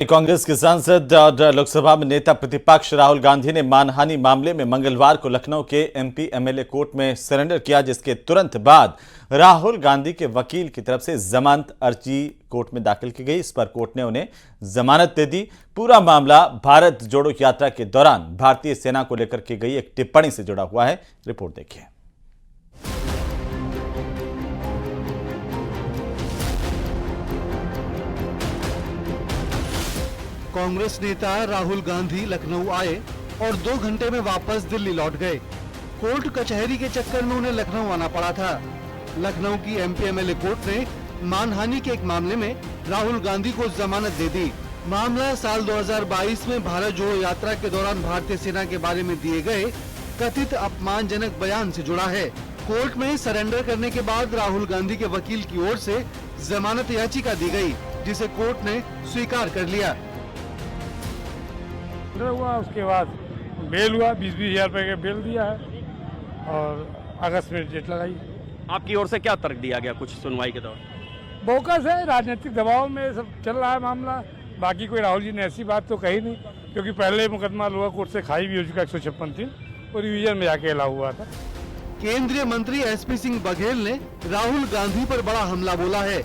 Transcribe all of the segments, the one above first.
कांग्रेस के सांसद और लोकसभा में नेता प्रतिपक्ष राहुल गांधी ने मानहानि मामले में मंगलवार को लखनऊ के एमपी एमएलए कोर्ट में सरेंडर किया, जिसके तुरंत बाद राहुल गांधी के वकील की तरफ से जमानत अर्जी कोर्ट में दाखिल की गई। इस पर कोर्ट ने उन्हें जमानत दे दी। पूरा मामला भारत जोड़ो यात्रा के दौरान भारतीय सेना को लेकर की गई एक टिप्पणी से जुड़ा हुआ है। रिपोर्ट देखिए। कांग्रेस नेता राहुल गांधी लखनऊ आए और 2 घंटे में वापस दिल्ली लौट गए। कोर्ट कचहरी के चक्कर में उन्हें लखनऊ आना पड़ा था। लखनऊ की एमपी एमएलए कोर्ट ने मानहानि के एक मामले में राहुल गांधी को जमानत दे दी। मामला साल 2022 में भारत जोड़ो यात्रा के दौरान भारतीय सेना के बारे में दिए गए कथित अपमानजनक बयान से जुड़ा है। कोर्ट में सरेंडर करने के बाद राहुल गांधी के वकील की ओर से जमानत याचिका दी गई, जिसे कोर्ट ने स्वीकार कर लिया। हुआ उसके बाद बेल हुआ, 20-20 हज़ार रुपए का बेल दिया है और अगस्त में डेट लगाई। आपकी ओर से क्या तर्क दिया गया कुछ सुनवाई के दौरान? बोकस है, राजनीतिक दबाव में सब चल रहा है मामला। बाकी कोई राहुल जी ने ऐसी बात तो कही नहीं, क्योंकि पहले मुकदमा लोअर कोर्ट से खाई भी हो चुका 156 दिन और रिवीजन में जाके अलाउ हुआ था। केंद्रीय मंत्री एसपी सिंह बघेल ने राहुल गांधी पर बड़ा हमला बोला है।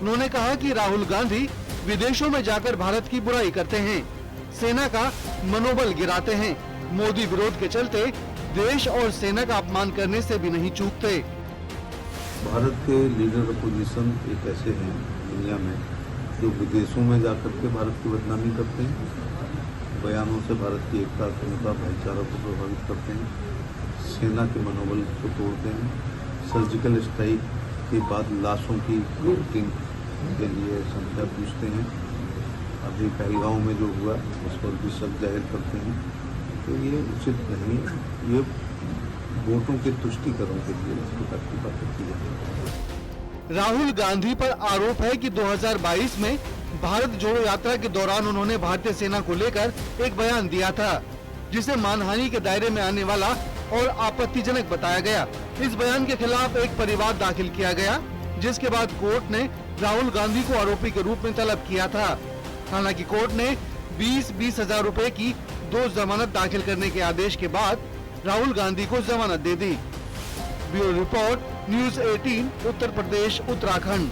उन्होंने कहा कि राहुल गांधी विदेशों में जाकर भारत की बुराई करते हैं, सेना का मनोबल गिराते हैं। मोदी विरोध के चलते देश और सेना का अपमान करने से भी नहीं चूकते। भारत के लीडर अपोजिशन एक ऐसे हैं दुनिया में जो विदेशों में जाकर के भारत की बदनामी करते हैं, बयानों से भारत की एकता, अखंडता, भाईचारा को प्रभावित करते हैं, सेना के मनोबल को तोड़ते हैं, सर्जिकल स्ट्राइक के बाद लाशों की काउंटिंग के लिए संख्या पूछते हैं। अभी पहलगांव में जो हुआ उस पर भी शक जाहिर करते हैं। तो ये उचित नहीं है। ये वोटों के तुष्टीकरण के लिए इस प्रकार की बातें की जाती है। राहुल गांधी पर आरोप है कि 2022 में भारत जोड़ो यात्रा के दौरान उन्होंने भारतीय सेना को लेकर एक बयान दिया था, जिसे मानहानि के दायरे में आने वाला और आपत्तिजनक बताया गया। इस बयान के खिलाफ एक परिवाद दाखिल किया गया, जिसके बाद कोर्ट ने राहुल गांधी को आरोपी के रूप में तलब किया था। हालांकि कोर्ट ने 20-20 हजार रुपए की 2 जमानत दाखिल करने के आदेश के बाद राहुल गांधी को जमानत दे दी। Bureau report, news 18, Uttar Pradesh, Uttarakhand.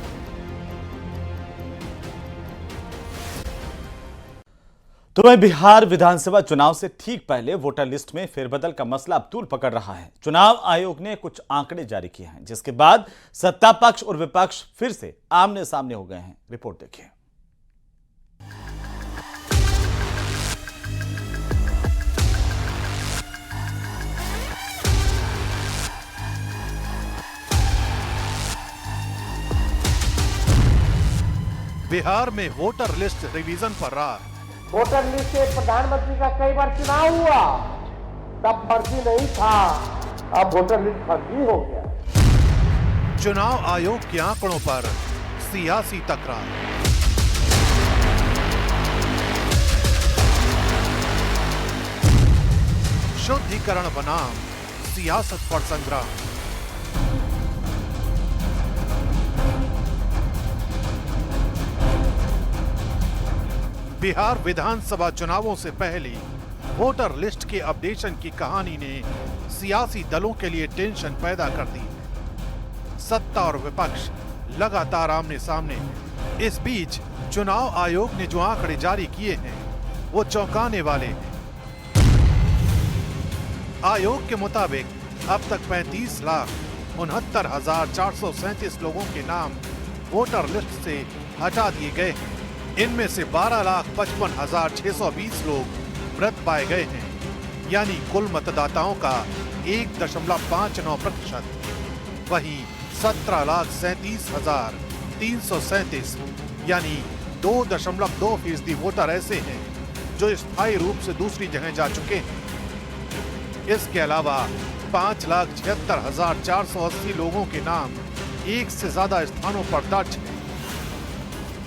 तो वहीं बिहार विधानसभा चुनाव से ठीक पहले वोटर लिस्ट में फेरबदल का मसला अब तूल पकड़ रहा है। चुनाव आयोग ने कुछ आंकड़े जारी किए हैं, जिसके बाद सत्ता पक्ष और विपक्ष फिर से आमने सामने हो गए हैं। रिपोर्ट देखिए। बिहार में वोटर लिस्ट रिवीजन पर रहा है। वोटर लिस्ट से प्रधानमंत्री का कई बार चुनाव हुआ, तब फर्जी नहीं था, अब वोटर लिस्ट फर्जी हो गया। चुनाव आयोग के आंकड़ों पर सियासी तकरार। शुद्धिकरण बनाम सियासत पर संग्राम। बिहार विधानसभा चुनावों से पहले वोटर लिस्ट के अपडेशन की कहानी ने सियासी दलों के लिए टेंशन पैदा कर दी। सत्ता और विपक्ष लगातार आमने सामने। इस बीच चुनाव आयोग ने जो आंकड़े जारी किए हैं वो चौंकाने वाले हैं। आयोग के मुताबिक अब तक 35,69,437 लोगों के नाम वोटर लिस्ट से हटा दिए गए हैं। इनमें से 12,55,620 लोग मृत पाए गए हैं, यानी कुल मतदाताओं का 1.59%। वहीं 17,37,337 यानी 2.2% वोटर ऐसे हैं जो स्थायी रूप से दूसरी जगह जा चुके हैं। इसके अलावा 5,76,480 लोगों के नाम एक से ज्यादा स्थानों पर दर्ज हैं।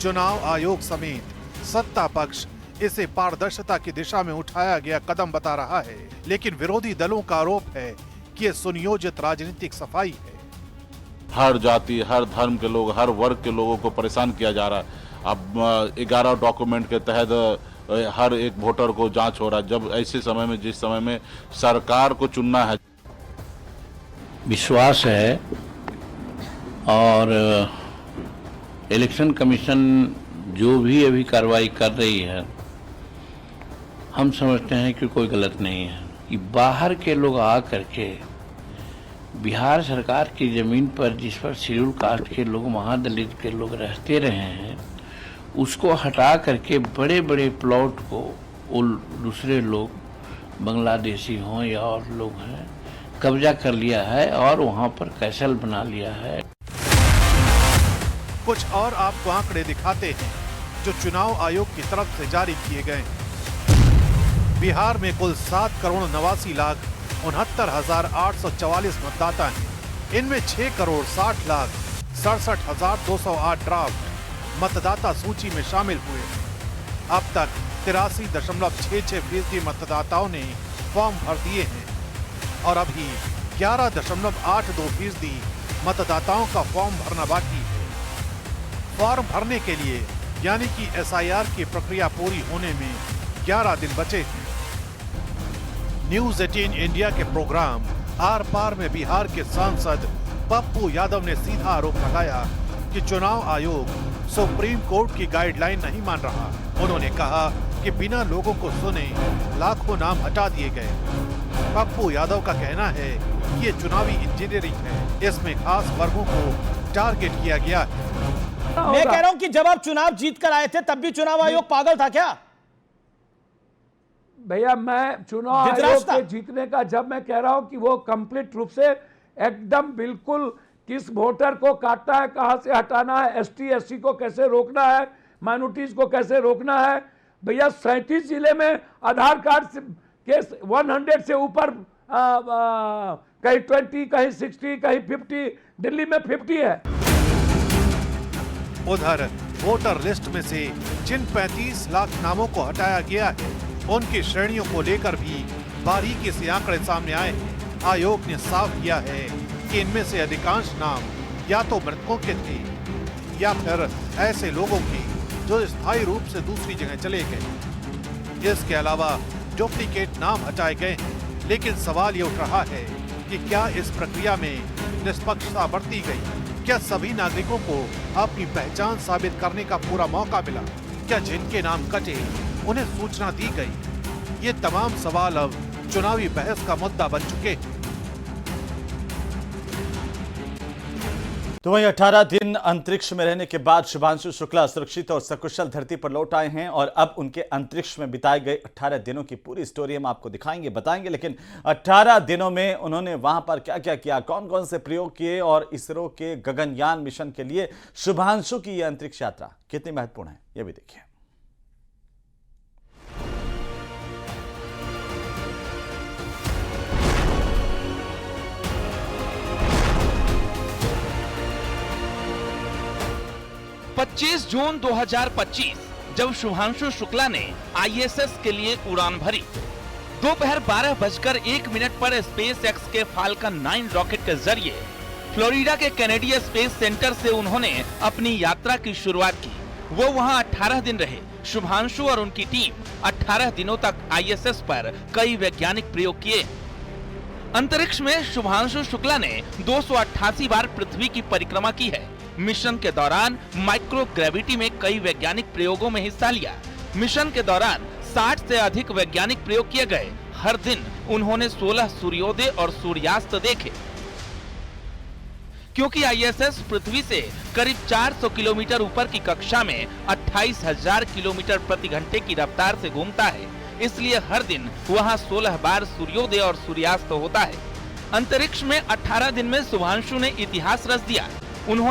चुनाव आयोग समेत सत्ता पक्ष इसे पारदर्शिता की दिशा में उठाया गया कदम बता रहा है, लेकिन विरोधी दलों का आरोप है कि ये सुनियोजित राजनीतिक सफाई है। हर जाति, हर धर्म के लोग, हर वर्ग के लोगों को परेशान किया जा रहा है। अब 11 डॉक्यूमेंट के तहत हर एक वोटर को जांच हो रहा है। जब ऐसे समय में, जिस समय में सरकार को चुनना है, विश्वास है और इलेक्शन कमीशन जो भी अभी कार्रवाई कर रही है, हम समझते हैं कि कोई गलत नहीं है। कि बाहर के लोग आ करके बिहार सरकार की ज़मीन पर, जिस पर शेड्यूल कास्ट के लोग, महादलित के लोग रहते रहे हैं, उसको हटा करके बड़े बड़े प्लॉट को वो दूसरे लोग, बांग्लादेशी हों या और लोग हैं, कब्जा कर लिया है और वहाँ पर कैसल बना लिया है। कुछ और आपको आंकड़े दिखाते हैं जो चुनाव आयोग की तरफ से जारी किए गए हैं। बिहार में कुल 7,89,69,844 मतदाता हैं। इनमें 6,60,60,208 ड्राफ्ट मतदाता सूची में शामिल हुए। अब तक 83.66% मतदाताओं ने फॉर्म भर दिए हैं और अभी 11.82% मतदाताओं का फॉर्म भरना बाकी है। फॉर्म भरने के लिए यानी कि SIR की प्रक्रिया पूरी होने में 11 दिन बचे हैं। न्यूज़ 18 इंडिया के प्रोग्राम आर पार में बिहार के सांसद पप्पू यादव ने सीधा आरोप लगाया कि चुनाव आयोग सुप्रीम कोर्ट की गाइडलाइन नहीं मान रहा। उन्होंने कहा कि बिना लोगों को सुने लाखों नाम हटा दिए गए। पप्पू यादव का कहना है कि ये चुनावी इंजीनियरिंग है, इसमें खास वर्गों को टारगेट किया गया है। मैं कह रहा हूं कि जब आप चुनाव जीत कर आए थे तब भी चुनाव आयोग पागल था क्या? भैया मैं चुनाव आयोग के जीतने का जब मैं कह रहा हूं कि वो कंप्लीट रूप से एकदम बिल्कुल किस वोटर को काटना है, कहां से हटाना है, ST SC को कैसे रोकना है, माइनॉरिटीज को कैसे रोकना है। भैया 37 जिले में आधार कार्ड के 100 से ऊपर कहीं 20, कहीं 60, कहीं 50, दिल्ली में 50 है। उधर वोटर लिस्ट में से जिन 35 लाख नामों को हटाया गया है, उनकी श्रेणियों को लेकर भी बारीकी से आंकड़े सामने आए हैं। आयोग ने साफ किया है कि इनमें से अधिकांश नाम या तो मृतकों के थे या फिर ऐसे लोगों के जो स्थायी रूप से दूसरी जगह चले गए। इसके अलावा डुप्लीकेट नाम हटाए गए हैं, लेकिन सवाल ये उठ रहा है कि क्या इस प्रक्रिया में निष्पक्षता बरती गई? क्या सभी नागरिकों को अपनी पहचान साबित करने का पूरा मौका मिला? क्या जिनके नाम कटे उन्हें सूचना दी गई? ये तमाम सवाल अब चुनावी बहस का मुद्दा बन चुके हैं। तो वहीं 18 दिन अंतरिक्ष में रहने के बाद शुभांशु शुक्ला सुरक्षित और सकुशल धरती पर लौट आए हैं और अब उनके अंतरिक्ष में बिताए गए 18 दिनों की पूरी स्टोरी हम आपको दिखाएंगे, बताएंगे। लेकिन 18 दिनों में उन्होंने वहां पर क्या क्या किया, कौन कौन से प्रयोग किए और इसरो के गगनयान मिशन के लिए शुभांशु की यह अंतरिक्ष यात्रा कितनी महत्वपूर्ण है, यह भी देखिए। पच्चीस जून 2025 जब शुभांशु शुक्ला ने ISS के लिए उड़ान भरी। दोपहर 12:01 पर SpaceX के फाल्कन 9 रॉकेट के जरिए फ्लोरिडा के कैनेडियन स्पेस सेंटर से उन्होंने अपनी यात्रा की शुरुआत की। वो वहां 18 दिन रहे। शुभांशु और उनकी टीम 18 दिनों तक ISS पर कई वैज्ञानिक प्रयोग किए। अंतरिक्ष में शुभांशु शुक्ला ने 288 बार पृथ्वी की परिक्रमा की है। मिशन के दौरान माइक्रोग्रेविटी में कई वैज्ञानिक प्रयोगों में हिस्सा लिया। मिशन के दौरान 60 से अधिक वैज्ञानिक प्रयोग किए गए। हर दिन उन्होंने 16 सूर्योदय और सूर्यास्त देखे। क्योंकि ISS पृथ्वी से करीब 400 किलोमीटर ऊपर की कक्षा में 28,000 किलोमीटर प्रति घंटे की रफ्तार से घूमता है, इसलिए हर दिन वहां 16 बार सूर्योदय और सूर्यास्त होता है। अंतरिक्ष में 18 दिन में शुभांशु ने इतिहास रच दिया। उन्होंने